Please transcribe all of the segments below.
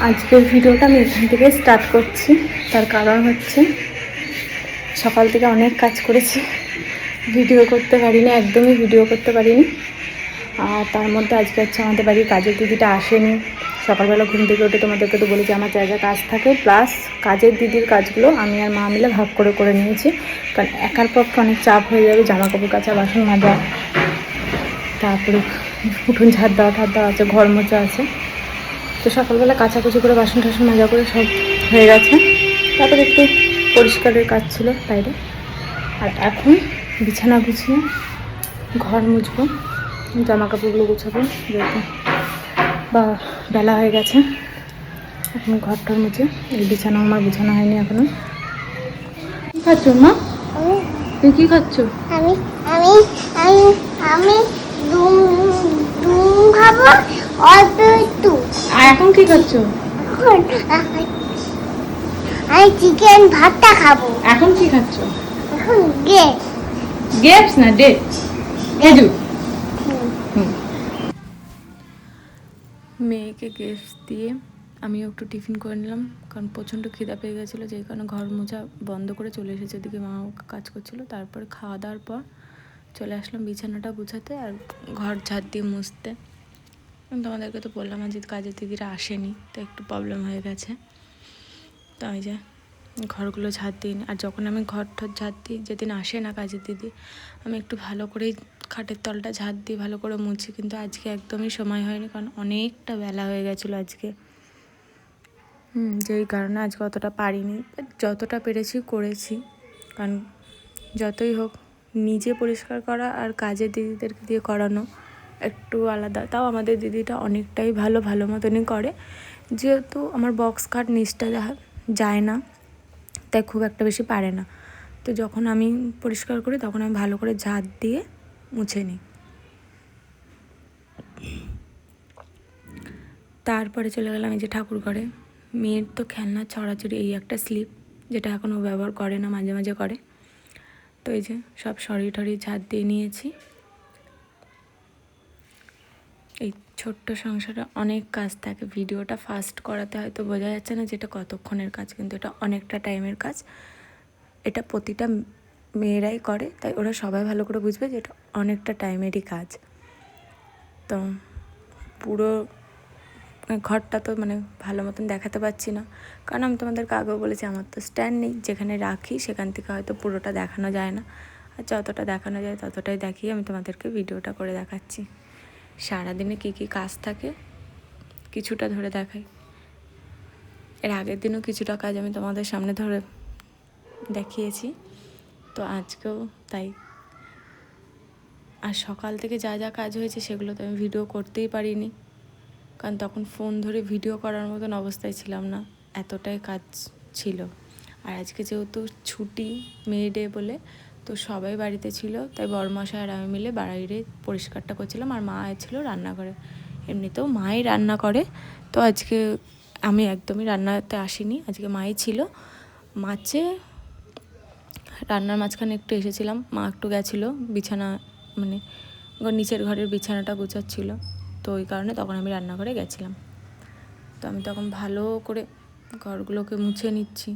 আজকের ভিডিওটা আমি এখান থেকে স্টার্ট করছি। তার কারণ হচ্ছে সকাল থেকে অনেক কাজ করেছি, ভিডিও করতে পারিনি, একদমই ভিডিও করতে পারিনি। আর তার মধ্যে আজকে হচ্ছে আমাদের বাড়ির কাজের দিদিটা আসেনি। সকালবেলা ঘুম থেকে উঠে তোমাদেরকে তো বলেছি আমার যা যা কাজ থাকে, প্লাস কাজের দিদির কাজগুলো আমি আর মা মিলে ভাগ করে করে নিয়েছি, কারণ একার পক্ষে অনেক চাপ হয়ে যাবে। জামা কাপড় কাচা, বাসন মাজা, তারপরে উঠোন ঝাড় দেওয়া আছে, ঘর মোছা আছে। তো সকালবেলা কাচাকুচি করে বাসন টাসন মাজা করে সব হয়ে গেছে। তারপরে একটু পরিষ্কারের কাজ ছিল বাইরে। আর এখন বিছানা গুছিয়ে ঘর মুছবো, জামা কাপড়গুলো গুছাবো, যেহেতু বা বেলা হয়ে গেছে। এখন ঘরটার মুছে, এই বিছানা আমার গুছানো হয়নি এখনো। কী খাচ্ছ মা? তুই কী খাচ্ছ? আমি আমি আমি আমি দুম দুম খাবো অল্প একটু। আর এখন কী খাচ্ছ? আমি চিকেন ভাতটা খাবো। এখন কী খাচ্ছ? এখন গ্রেপস না ডেট, খেজুর। মেয়েকে গ্রেপস দিয়ে আমিও একটু টিফিন করে নিলাম, কারণ প্রচণ্ড খিদা পেয়ে গেছিলো, যেই কারণে ঘর মোছা বন্ধ করে চলে এসেছে। ওদিকে মা কাজ করছিলো। তারপরে খাওয়া দাওয়ার পর চলে আসলাম বিছানাটা গুছাতে আর ঘর ঝাড় দিয়ে মুছতে। তোমাদেরকে তো বললাম আজ কাজের দিদিরা আসেনি, তো একটু প্রবলেম হয়ে গেছে। তো আমি যে ঘরগুলো ঝাড় দিই, আর যখন আমি ঘর ঠর ঝাড় দিই, যেদিন আসে না কাজের দিদি, আমি একটু ভালো করেই খাটের তলটা ঝাড় দিই, ভালো করে মুছি। কিন্তু আজকে একদমই সময় হয়নি, কারণ অনেকটা বেলা হয়ে গেছিলো আজকে। যেই কারণে আজকে অতটা পারিনি, যতটা পেরেছি করেছি। কারণ যতই হোক নিজে পরিষ্কার করা আর কাজের দিদিদেরকে দিয়ে করানো একটু আলাদা। তাও আমাদের দিদিটা অনেকটাই ভালো মতনই করে, যেহেতু আমার বক্স খাট নিচটা যায় না, তাই খুব একটা বেশি পারে না। তো যখন আমি পরিষ্কার করি তখন আমি ভালো করে ঝাড় দিয়ে মুছে নিই। তারপরে চলে গেলাম এই যে ঠাকুর ঘরে। মেয়ের তো খেলনা ছড়াছড়ি, এই একটা স্লিপ যেটা এখনও ব্যবহার করে না, মাঝে মাঝে করে। তো এই যে সব সরি টরি ঝাড় দিয়ে নিয়েছি। এই ছোট্ট সংসারে অনেক কাজ থাকে, ভিডিওটা ফাস্ট করাতে হয়তো বোঝা যাচ্ছে না যেটা কতক্ষণের কাজ, কিন্তু এটা অনেকটা টাইমের কাজ। এটা প্রতিটা মেয়েরাই করে, তাই ওরা সবাই ভালো করে বুঝবে যে এটা অনেকটা টাইমেরই কাজ। তো পুরো ঘরটা তো ভালো মতন দেখাতে পারছি না, কারণ আমি তোমাদেরকে আগেও বলেছি আমার তো স্ট্যান্ড নেই, যেখানে রাখি সেখান থেকে হয়তো পুরোটা দেখানো যায় না। আর যতটা দেখানো যায় ততটাই দেখিয়ে আমি তোমাদেরকে ভিডিওটা করে দেখাচ্ছি। সারাদিনে কী কী কাজ থাকে কিছুটা ধরে দেখাই। এর আগের দিনও কিছুটা কাজ আমি তোমাদের সামনে ধরে দেখিয়েছি, তো আজকেও তাই। আর সকাল থেকে যা যা কাজ হয়েছে সেগুলো তো আমি ভিডিও করতেই পারিনি, কারণ তখন ফোন ধরে ভিডিও করার মতন অবস্থায় ছিলাম না, এতটাই কাজ ছিল। আর আজকে যেহেতু ছুটি, মে ডে বলে, তো সবাই বাড়িতে ছিল, তাই বড়মশাই আর আমি মিলে বাইরে পরিষ্কারটা করছিলাম। আর মা ছিল রান্নাঘরে, এমনিতেও মাই রান্না করে। তো আজকে আমি একদমই রান্নাতে আসিনি, আজকে মাই ছিল। মাঝে রান্নার মাঝখানে একটু এসেছিলাম, মা একটু গেছিলো বিছানা নিচের ঘরের বিছানাটা গোছাচ্ছিল, তো ওই কারণে তখন আমি রান্নাঘরে গেছিলাম। তো আমি তখন ভালো করে ঘরগুলোকে মুছে নিচ্ছি।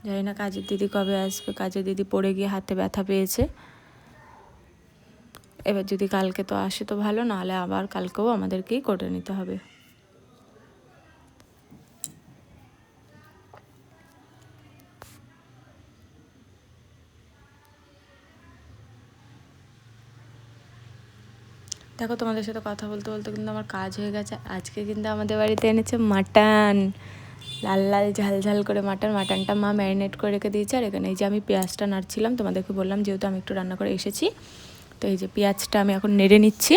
জানি না কাজের দিদি কবে আসবে, কাজের দিদি পড়ে গিয়ে হাতে ব্যথা পেয়েছে। এবার যদি কালকে তো আসে তো ভালো, নাহলে আবার কালকেও আমাদেরকেই করে নিতে হবে। দেখো তোমাদের সাথে কথা বলতে বলতে কিন্তু আমার কাজ হয়ে গেছে। আজকে কিন্তু আমাদের বাড়িতে এনেছে মাটন, লাল লাল ঝাল ঝাল করে মাটনটা মা ম্যারিনেট করে রেখে দিয়েছে। আর এখানে এই যে আমি পেঁয়াজটা নাড়ছিলাম, তোমাদেরকে বললাম যেহেতু আমি একটু রান্না করে এসেছি, তো এই যে পেঁয়াজটা আমি এখন নেড়ে নিচ্ছি।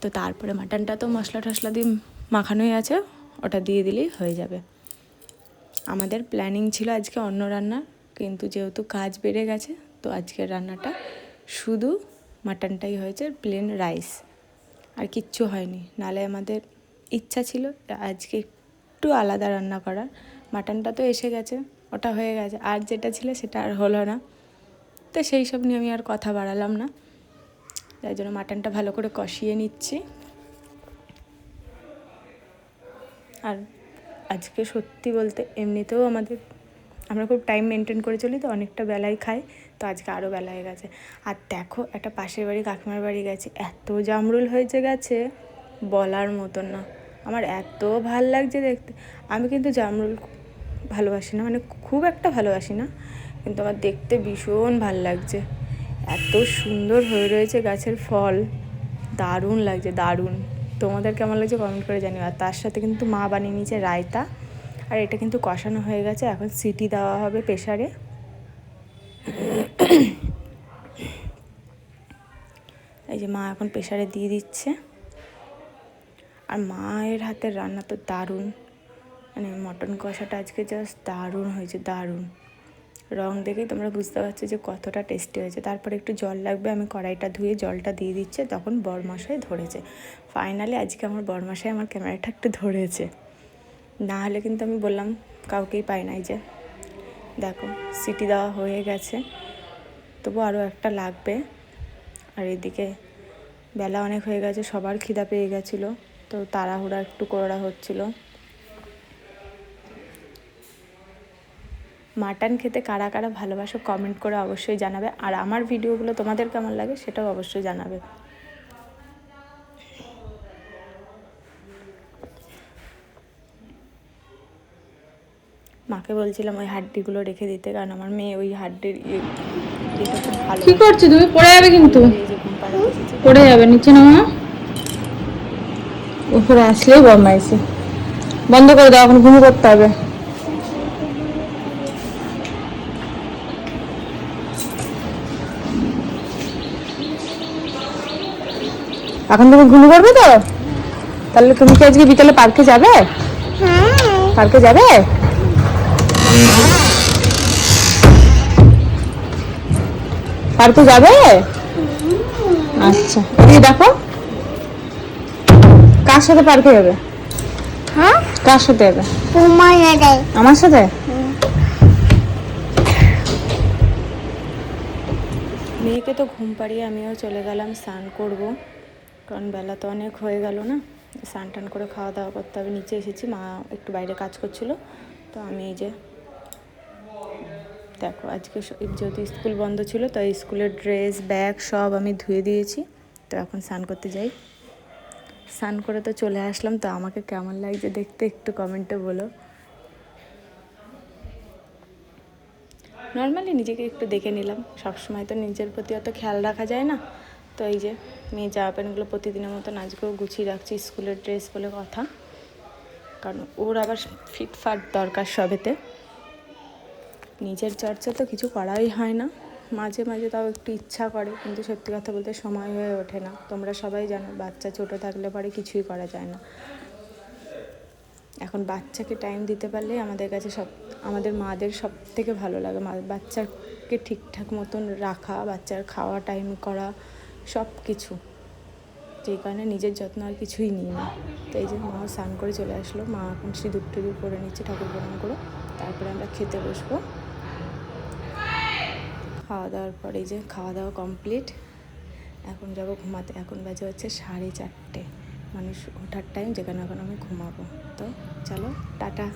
তো তারপরে মাটনটা তো মশলা টশলা দিয়ে মাখানোই আছে, ওটা দিয়ে দিলেই হয়ে যাবে। আমাদের প্ল্যানিং ছিল আজকে অন্য রান্না, কিন্তু যেহেতু কাজ বেড়ে গেছে, তো আজকের রান্নাটা শুধু মাটনটাই হয়েছে, প্লেন রাইস, আর কিচ্ছু হয়নি। নালে আমাদের ইচ্ছা ছিল আজকে একটু আলাদা রান্না করার। মাটনটা তো এসে গেছে, ওটা হয়ে গেছে, আর যেটা ছিল সেটা আর হলো না। তো সেই সব নিয়ে আমি আর কথা বাড়ালাম না, তাই জন্য মাটনটা ভালো করে কষিয়ে নিচ্ছি। আর আজকে সত্যি বলতে এমনিতেও আমরা খুব টাইম মেনটেন করে চলি, তো অনেকটা বেলায় খাই, তো আজকে আরও বেলায় গেছে। আর দেখো একটা পাশের বাড়ি কাকিমার বাড়ি গেছি, এত জামরুল হয়েছে গেছে বলার মতন না। আমার এত ভাল লাগছে দেখতে। আমি কিন্তু জামরুল ভালোবাসি না, মানে খুব একটা ভালোবাসি না, কিন্তু আমার দেখতে ভীষণ ভাল লাগছে। এত সুন্দর হয়ে রয়েছে গাছের ফল, দারুণ লাগছে, দারুণ। তোমাদের কেমন লাগছে কমেন্ট করে জানিও। আর তার সাথে কিন্তু মা বানিয়ে নিয়েছে রায়তা, আর এটা কিন্তু কষানো হয়ে গেছে, এখন সিটি দেওয়া হবে প্রেসারে। এই যে মা এখন প্রেসারে দিয়ে দিচ্ছে। আর মায়ের হাতের রান্না তো দারুণ, মানে মটন কষাটা আজকে জাস্ট দারুণ হয়েছে, দারুণ। রং দেখেই তোমরা বুঝতে পারছো যে কতটা টেস্টি হয়েছে। তারপরে একটু জল লাগবে, আমি কড়াইটা ধুয়ে জলটা দিয়ে দিচ্ছে, তখন বরমশাই ধরেছে। ফাইনালি আজকে আমার বরমশাই আমার ক্যামেরাটা একটু ধরেছে, না হলে কিন্তু আমি বললাম কাউকেই পাই নাই। যে দেখো সিটি দেওয়া হয়ে গেছে, তবু আরও একটা লাগবে। আর এদিকে বেলা অনেক হয়ে গেছে, সবার খিদা পেয়ে গেছিলো, তো তাড়াহুড়া একটু করা হচ্ছিল। মাটন খেতে কারা কারা ভালোবাসো কমেন্ট করে অবশ্যই জানাবে। আর আমার ভিডিওগুলো তোমাদের কেমন লাগে সেটাও অবশ্যই জানাবে। মাকে বলছিলাম ওই হাড্ডিগুলো রেখে দিতে, কারণ আমার মেয়ে ওই হাড্ডির ইয়েটা খুব ভালো। কি করছো তুমি? পড়ে যাবে কিন্তু, পড়ে যাবে। নিচে নামা, উপরে আসলেই বদমাইশি। বন্ধ করে দাও, এখন ঘুম করতে হবে। এখন তুমি ঘুম করবে তো? তাহলে তুমি কি আজকে বিকেলে পার্কে যাবে? হ্যাঁ পার্কে যাবে? পার্কে যাবে? আচ্ছা, এই দেখো কার সাথে পার্কে যাবে? হ্যাঁ কার সাথে যাবে? তোমার দাদাই আমার সাথে? মেয়েকে তো ঘুম পাড়িয়ে আমিও চলে গেলাম স্নান করব, কারণ বেলা তো অনেক হয়ে গেল না। স্নান টান করে খাওয়া দাওয়া করতে হবে। নিচে এসেছি, মা একটু বাইরে কাজ করছিল, তো আমি এই যে দেখো আজকে যেহেতু স্কুল বন্ধ ছিল, তো স্কুলের ড্রেস ব্যাগ সব আমি ধুয়ে দিয়েছি। তো এখন স্নান করতে যাই। স্নান করে তো চলে আসলাম, তো আমাকে কেমন লাগছে দেখতে একটু কমেন্টে বলো। নর্মালি নিজেকে একটু দেখে নিলাম, সবসময় তো নিজের প্রতি অত খেয়াল রাখা যায় না। তো এই যে মেয়ে জামা প্যান্টগুলো প্রতিদিনের মতন আজকেও গুছিয়ে রাখছি, স্কুলের ড্রেস বলে কথা, কারণ ওর আবার ফিটফাট দরকার সবেতে। নিজের চর্চা তো কিছু করাই হয় না, মাঝে মাঝে তাও একটু ইচ্ছা করে, কিন্তু সত্যি কথা বলতে সময় হয়ে ওঠে না। তোমরা সবাই জানো বাচ্চা ছোটো থাকলে পরে কিছুই করা যায় না। এখন বাচ্চাকে টাইম দিতে পারলে আমাদের কাছে আমাদের মাদের সব থেকে ভালো লাগে। বাচ্চাকে ঠিকঠাক মতন রাখা, বাচ্চার খাওয়া টাইম করা, সব কিছু। যেই কারণে নিজের যত্ন আর কিছুই নিই না। তো এই যে মা স্নান করে চলে আসলো, মা এখন সিঁদুর টিঁদুর করে নিচ্ছে ঠাকুর প্রণাম করে, তারপরে আমরা খেতে বসবো। খাওয়া দাওয়ার পরে এই যে খাওয়া দাওয়া কমপ্লিট, এখন যাবো ঘুমাতে। এখন বাজে হচ্ছে 4:30, মানুষ ওঠার টাইম, যেখানে এখন আমি ঘুমাবো। তো চলো টাটা।